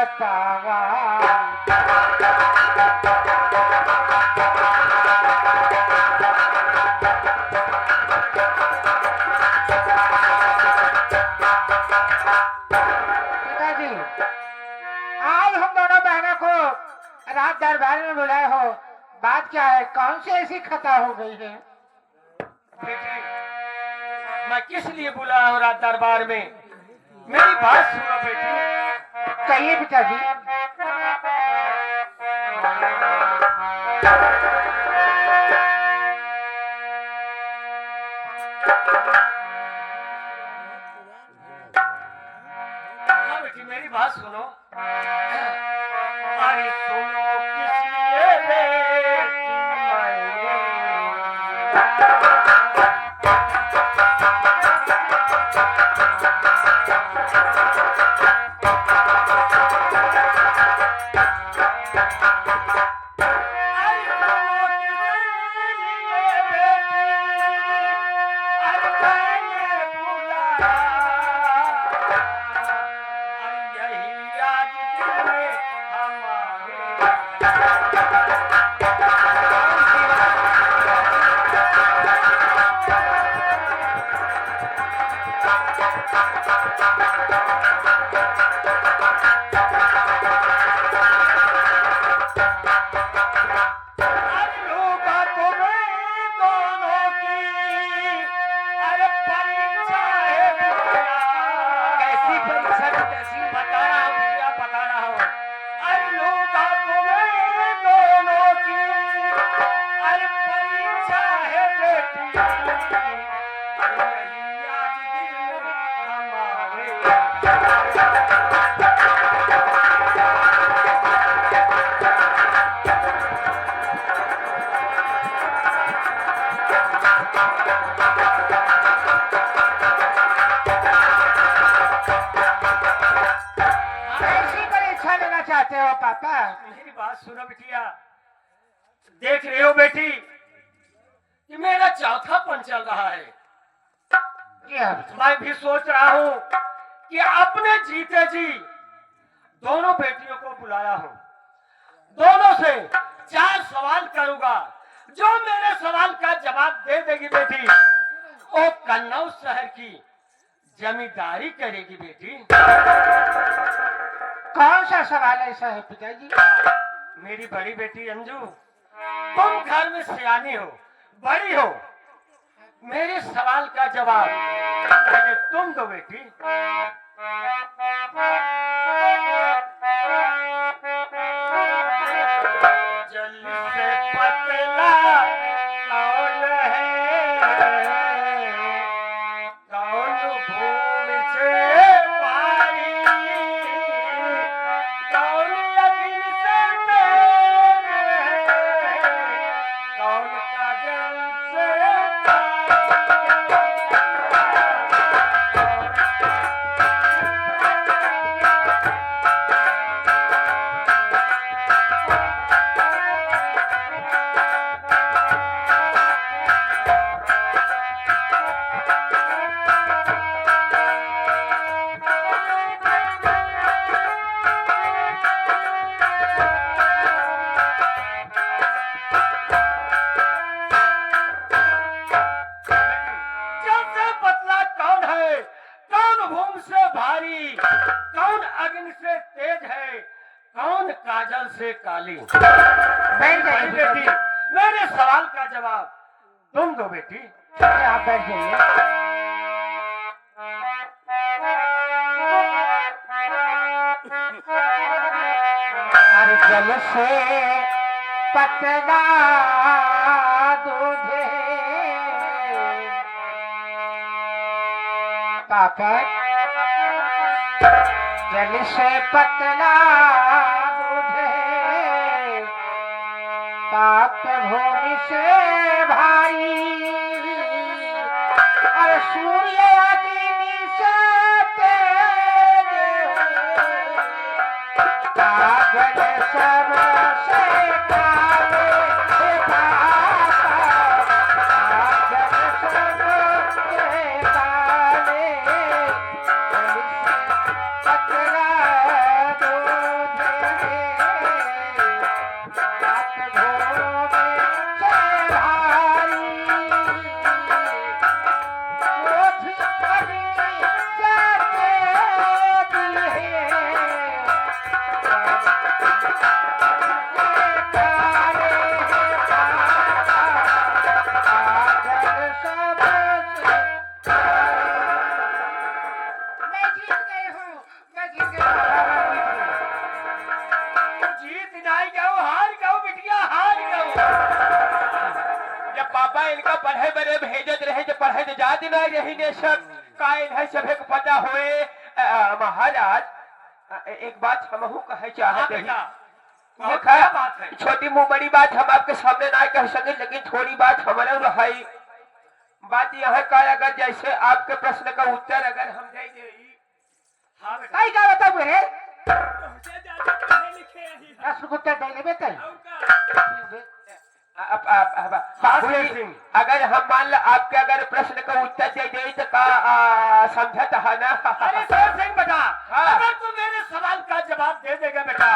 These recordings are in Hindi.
बतावा। पिताजी, आज हम दोनों बहनों को रात दरबार में बुलाए हो, बात क्या है? कौन सी ऐसी खता हो गई है? बेटी, मैं किस लिए बुलाया हूँ रात दरबार में? मेरी बात सुनो बेटी। कहिए पिताजी। हाँ बेटी, मेरी बात सुनो। अरे सुनो किस लिए बेटी चाहते हो पापा? मेरी बात सुनो बिटिया। देख रहे हो बेटी कि मेरा चौथापन चल रहा है। मैं भी सोच रहा हूँ कि अपने जीते जी दोनों बेटियों को बुलाया हूँ, दोनों से 4 सवाल करूंगा। जो मेरे सवाल का जवाब दे देगी बेटी, वो कन्नौज शहर की जमींदारी करेगी बेटी। कौन सा सवाल ऐसा है पिताजी? मेरी बड़ी बेटी अंजू, तुम घर में सियानी हो, बड़ी हो, मेरे सवाल का जवाब पहले तुम दो बेटी। जल्दी से पतला कौन है, कौन भूमि से पारी, कौन अग्नि से तेज है, कौन काजल से कौन अग्नि से तेज है, कौन काजल से काली। बेटी, मेरे सवाल का जवाब तुम दो बेटी। आप बैठ जाइए। हर जल से पतला दूधे पापा, जल से पतला दूधे पाप भूमि से भाई, और सूर्य अग्नि से तेज, काजल सब से काले पापा, काजल सब से काले, पतला दूधे। घूमे चले भारी कोठी कभी जाते दी जीत नहीं गयो, हार गयो बिटिया, हार गयो। जब पापा इनका पढ़े बड़े भेजत रहे, जब पढ़े तो जात नहीं रही ने सब का इन्हें सभी को पता हुए। महाराज एक बात हमहू कहे चाहते हैं। क्या बात है? छोटी मुंह बड़ी बात हम आपके सामने ना कह सके, लेकिन थोड़ी बात हमारे रही। बात यह का, अगर जैसे आपके प्रश्न का उत्तर अगर हम दे दे। हाँ बेटा। कई क्या बता बुरे तुमसे ज्यादा पढ़े लिखे ही हैं। रसगुट्टा दे बेटा और का? बाबूजी सिंह, अगर हम मान लो आपके अगर प्रश्न का उत्तर दे दे तो का समझत है ना? अरे शेर सिंह बेटा, हाँ। अगर तू मेरे सवाल का जवाब दे देगा बेटा,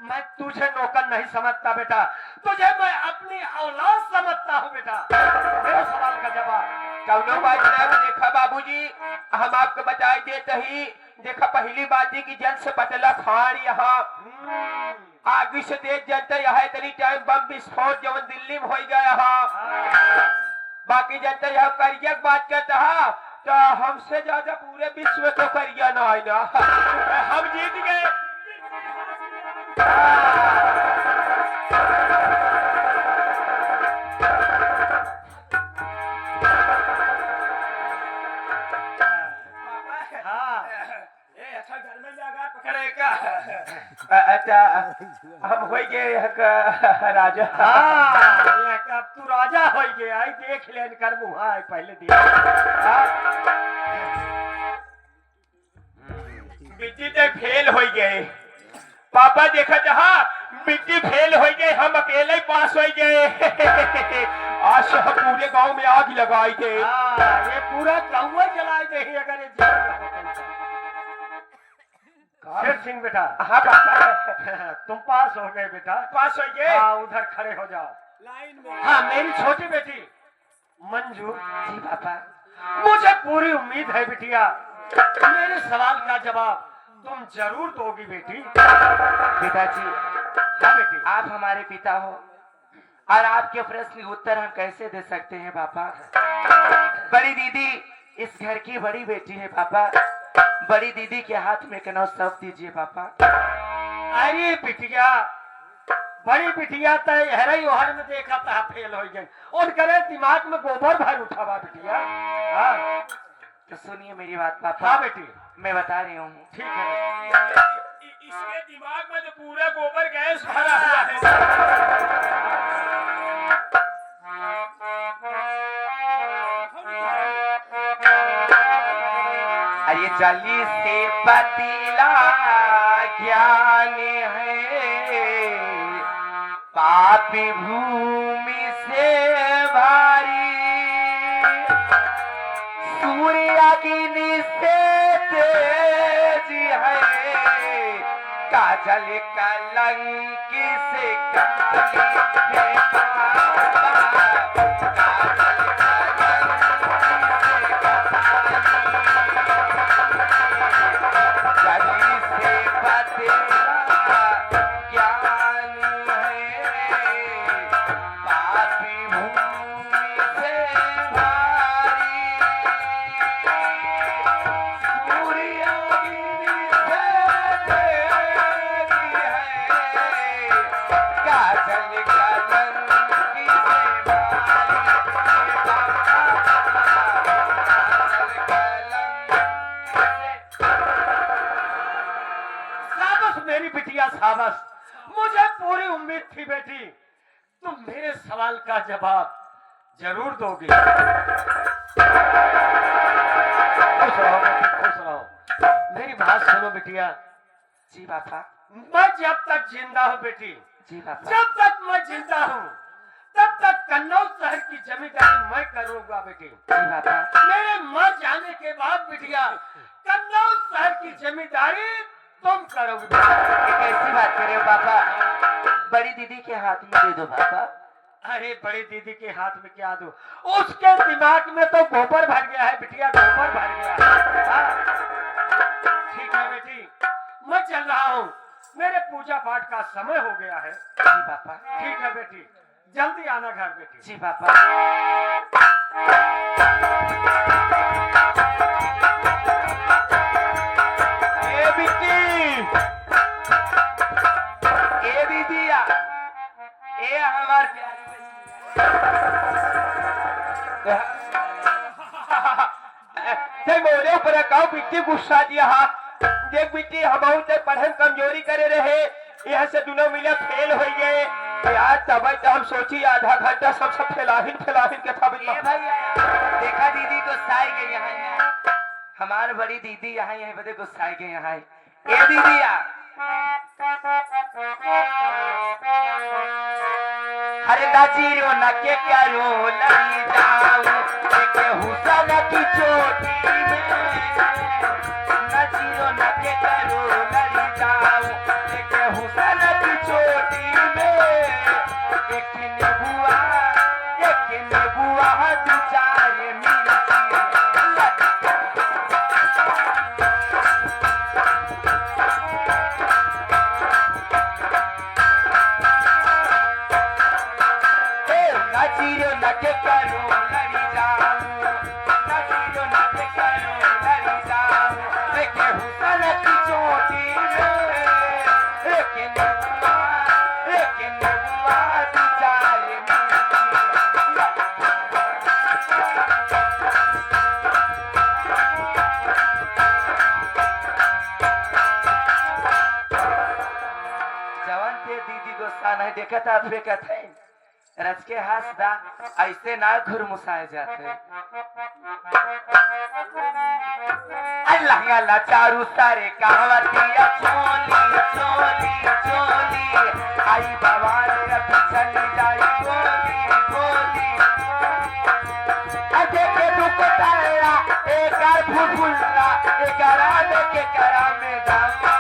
मैं तुझे नौकर नहीं समझता बेटा, तुझे मैं अपनी औलाद समझता हूँ बेटा। मेरे सवाल का जवाब कौनो बात ना देखा बाबूजी, हम आपको बताए देते ही। देखा पहली बात है कि जल से पटला खान यहाँ आगे से तेज जनता यहाँ इतनी टाइम बम विस्फोट जवन दिल्ली में हो गया यहाँ। बाकी जनता यहाँ करिया बात करता है तो हमसे ज्यादा पूरे विश्व को करिया ना है ना। हम जीत गए। हाँ। ए अच्छा घर में जाकर पकड़े का अच्छा हम हो गए राजा। हाँ, ये कब तू राजा हो गया, आई देख लेन कर मुहा पहले देख। बिट्टी तो फेल हो गए। पापा देखा जहा बिट्टी फेल हो गए, हम अकेले पास हो गए। आज से हम पूरे गांव में आग लगाई थे। हाँ, ये पूरा गाँव जलाए दे अगर ये शेर सिंह बेटा। हाँ पापा तुम पास हो गए बेटा। पास हो गए। हाँ, उधर खड़े हो जाओ। लाइन में। हाँ, मेरी छोटी बेटी मंजू, जी पापा। मुझे पूरी उम्मीद है बिटिया मेरे सवाल का जवाब तुम जरूर दोगी बेटी। पिताजी, हाँ बेटी। आप हमारे पिता हो और आपके प्रश्न के उत्तर हम कैसे दे सकते हैं पापा? बड़ी दीदी इस घर की बड़ी बेटी है पापा। बड़ी दीदी के हाथ में कनौ सौंप दीजिए पापा। अरे बिटिया, बड़ी बिटिया तो हरई ओहर में देखा था फेल हो गई और करे दिमाग में गोबर भर उठा हुआ बिटिया। हाँ तो सुनिए मेरी बात पापा। हाँ बेटी, मैं बता रही हूँ। ठीक है। इसके दिमाग में तो पूरा गोबर गैस भरा हुआ है। अरे जली से पतीला ज्ञान है, पापी भूमि से भारी, सूर्य अग्नि से तेज है, काजल कलंक से काली है बाबा, काजल कलंक से काली, जली से पतीला ज्ञान है, पापी भूमि से भारी, सूर्य अग्नि से तेज है, काजल कलंक से भारी, काजल कलंक से। साबस मेरी बिटिया साबस, मुझे पूरी उम्मीद थी बेटी तुम मेरे सवाल का जवाब जरूर दोगी। खुश रहो बेटी, खुश रहो। मेरी बात सुनो बिटिया, जी पापा। मैं जब तक जिंदा हूँ बेटी, जी पापा। जब तक मैं जिंदा हूँ तब तक कन्नौज शहर की जमींदारी मैं करूंगा बेटी। जी पापा। मेरे मर जाने के बाद बिटिया कन्नौज शहर की जमींदारी तुम करोगे। ये कैसी बात कर रहे हो पापा? बड़ी दीदी के हाथ में दे दो पापा। अरे बड़ी दीदी के हाथ में क्या दो, उसके दिमाग में तो गोबर भर गया है बिटिया, गोबर भर गया है। हाँ। ठीक है बेटी, मैं चल रहा हूँ, मेरे पूजा पाठ का समय हो गया है। जी पापा। ठीक है बेटी, जल्दी आना घर बेटी। जी पापा। ए बिट्टी, ए दीदिया, ए हमार प्यारी ते मोरे ऊपर काऊ बिट्टी गुस्सा दिया हा। देख बिट्टी, हम ते पढ़न कमजोरी करे रहे, यहाँ से दोनों मिले फेल हो गए यार। तब तो हम सोची आधा घंटा सबसे फैलाहिन के था। ए भैया, देखा दीदी गुस्साई गई यहाँ। हमार बड़ी दीदी यहाँ यही बदे गुस्साई गई यहाँ। ए दीदिया, हरे नाजीरो न के करो लड़ी जाऊं के हुसन की चोटी में, नाजीरो न के करो लड़ी जाऊं के हुसन की चोटी में। एक नेबुआ दू चार मिर्ची नाचिरो नके करो लड़ी जाऊं, नाचिरो नके करो लड़ी जाऊं देखे हुसन की चोटी में। एक नेबुआ दू चार जवान थे दीदी गुस्सा नहीं देखा था फेंकत है रच के हंसदा, ऐसे ना घुरमुसाए जाते। अल्लाह अल्लाह चारू सारे कहवतिया चोली चोली चोली आई बाबा ने चली जाई बोली बोली। अजे के दुख तारा एक फुलफुल्ला एक राने के करा में दामा।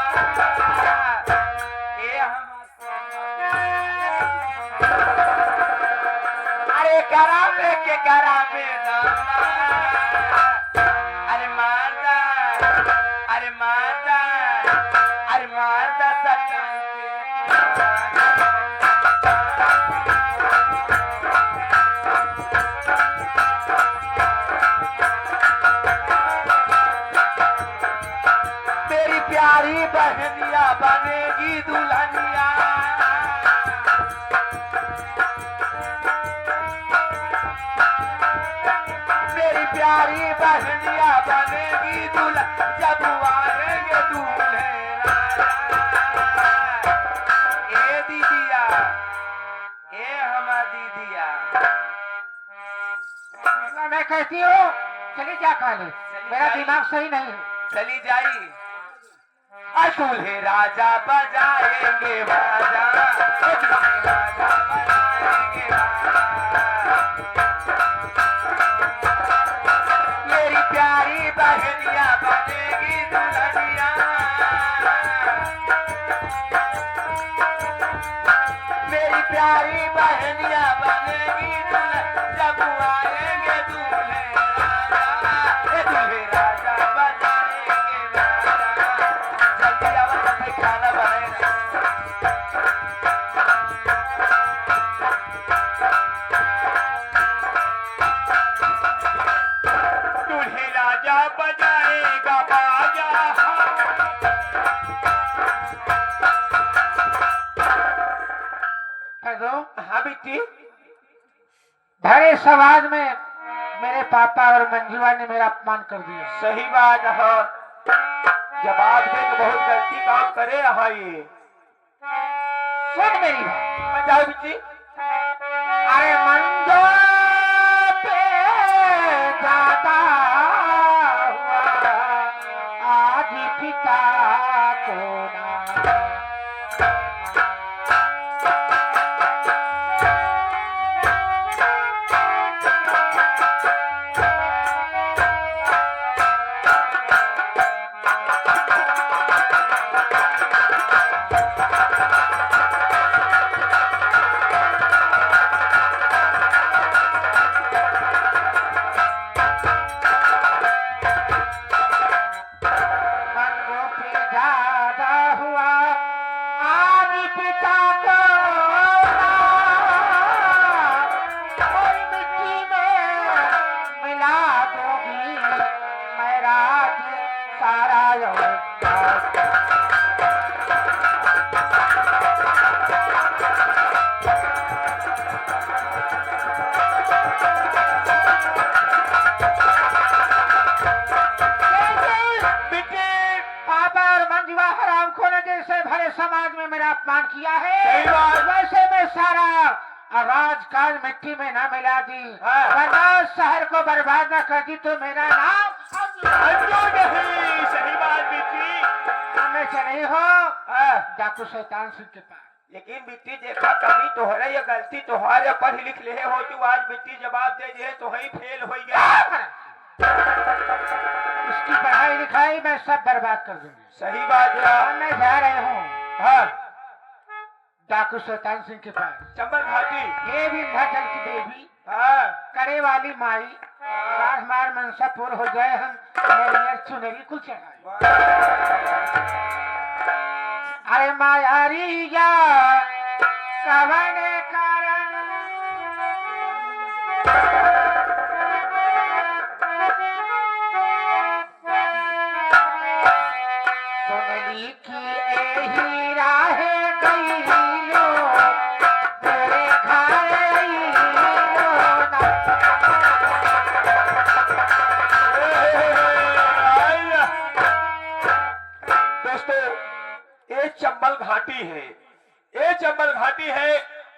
करामे के करामे अरे मारदा अरे मारदा अरे मारदा मेरी प्यारी बहनिया बनेगी दुल्हनिया। प्यारी बहनिया बनेगी दूल्हा जब आएंगे दूल्हे राजा। ए दीदिया, ए हमार दीदिया, मैं कहती हूँ चली जा काले, मेरा दिमाग सही नहीं है। चली जाई। दूल्हे राजा बजाएंगे बाजा, दूल्हे राजा बजाएंगे बाजा। मेरी प्यारी बहनिया बनेगी दुल्हनिया। मेरी प्यारी बहनिया बनेगी दुल्हन जब आएंगे दूल्हे राजा। दूल्हे राजा बजाएंगे बाजा। जल्दी आओ, जल्दी खाना बनाएगा। दूल्हे राजा बजाएगा बाजा। हेलो, हाँ बेटी, भरे समाज में मेरे पापा और मंजुआ ने मेरा अपमान कर दिया। सही बात। हाँ, जवाब दे तो बहुत गलती काम करे। हाँ, ये सुन मेरी बात। बताओ बेटी। अरे मंजो पे दादा हुआ आज पिता को ना। समाज में मेरा अपमान किया है, सही बात। वैसे मैं सारा राजकाज मिट्टी में ना मिला दी, हाँ। वरना शहर को बर्बाद न कर दी तो मेरा नाम अंजू नहीं। सही बात बिट्टी। मैं चले हो हाँ। डाकू शैतान सिंह के पास। लेकिन बिट्टी देखा कमी तो हो रही है, गलती तो हार पढ़ लिख ले हो तू। आज बिट्टी जवाब दे दे तो ही फेल हो गया। उसकी पढ़ाई लिखाई मैं सब बर्बाद कर दूंगी। सही बात है। अब मैं जा रही हूँ हाँ। डाकू शैतान सिंह के पास। चंबल घाटी। ये विंध्याचल की देवी, हाँ। करे वाली माई, हमार मनसा पूर्ण हो जाए, हम नरियर चुनरी कुल चढ़ाए। अरे मायारिया कवन कारण सुनली की एही राहे गई लो, तेरे घर आई लो ना। दोस्तों ये चंबल घाटी है, ये चंबल घाटी है।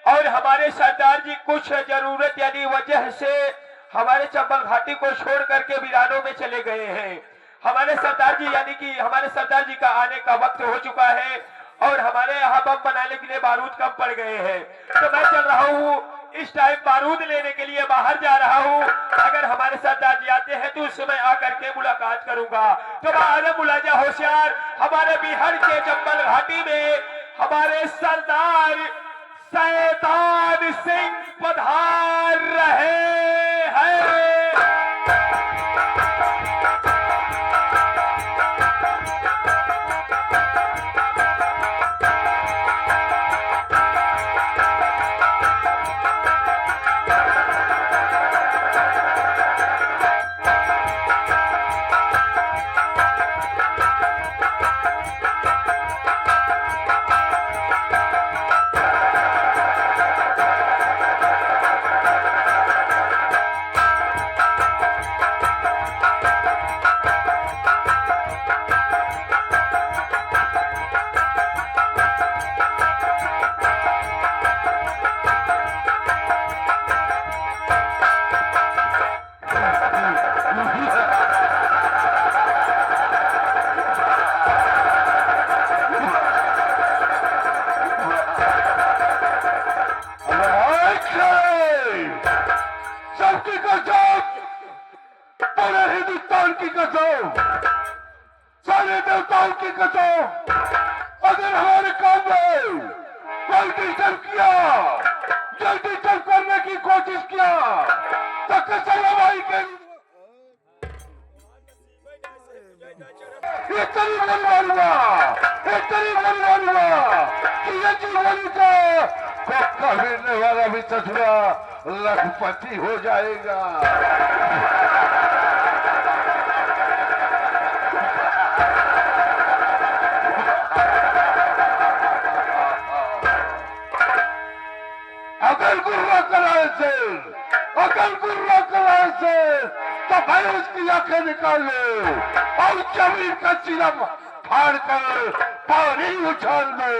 और हमारे सरदार जी कुछ जरूरत यानी वजह से हमारे चंबल घाटी को छोड़ करके वीरानों में चले गए हैं। हमारे सरदार जी यानी कि हमारे सरदार जी का आने का वक्त हो चुका है और हमारे यहाँ बम बनाने के लिए बारूद कम पड़ गए हैं। तो मैं चल रहा हूँ, इस टाइम बारूद लेने के लिए बाहर जा रहा हूँ। अगर हमारे सरदार जी आते हैं तो उस समय आकर के मुलाकात करूंगा। तो आगे मुलाजा होशियार, हमारे बिहार के चंबल घाटी में हमारे सरदार शैतान सिंह पधार रहे हैं। सबकी कसम, पूरे हिंदुस्तान की कसम, सारे देवताओं की कसम, अगर हमारे काम में कोई डिस्टर्ब किया, जो डिस्टर्ब करने की कोशिश किया तो कसम भाई के इतनी गोली मारूंगा, इतनी गोली मारूंगा कि ये जीवन का पक्का गिरने वाला भी ससुरा लखपति हो जाएगा। अगर गुर्रा कराए से, अगर गुर्रा कराए से तो भाई उसकी आंखें निकाल लो और जमीन का सिरा फाड़ कर पानी उछाल दो।